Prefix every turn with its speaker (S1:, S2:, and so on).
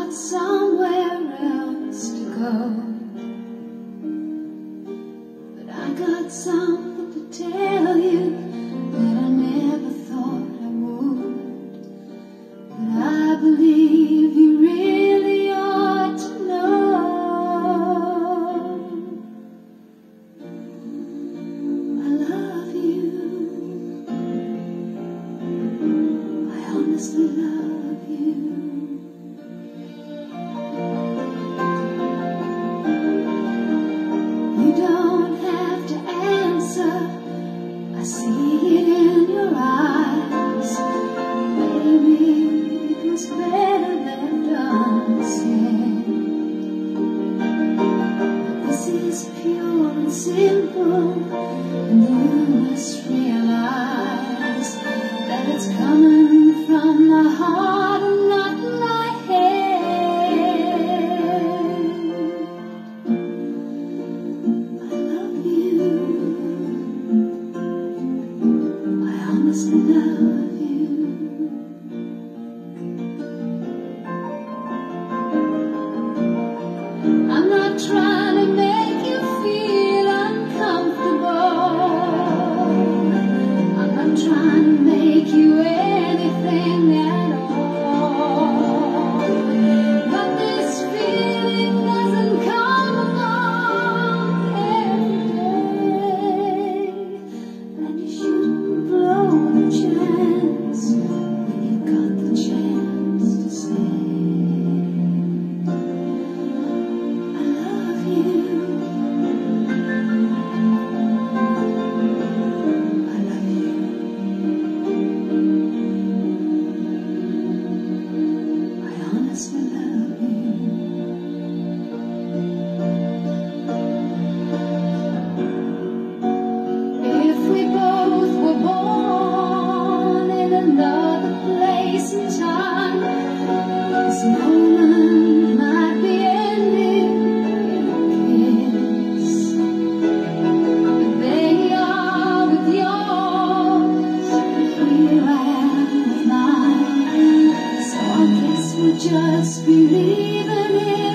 S1: got somewhere else to go, but I got something to tell you that I never thought I would. But I believe you really ought to know. I love you. I honestly love you. You don't have to answer, I see it in your eyes. Maybe it was better left unsaid. This is pure and simple, and you must realize that it's coming from my heart and not my head. I love you. I honestly love you. I'm not trying to make you feel uncomfortable. I'm not trying to make you anything at all. But this feeling doesn't come along every day, and you shouldn't blow the chance when you got the chance to say, I love you. I love you. I honestly love you. If we both were born in another place and time, this moment might be ending in a kiss. But there you are with yours, and here I am with mine. So I guess we'll just be leaving it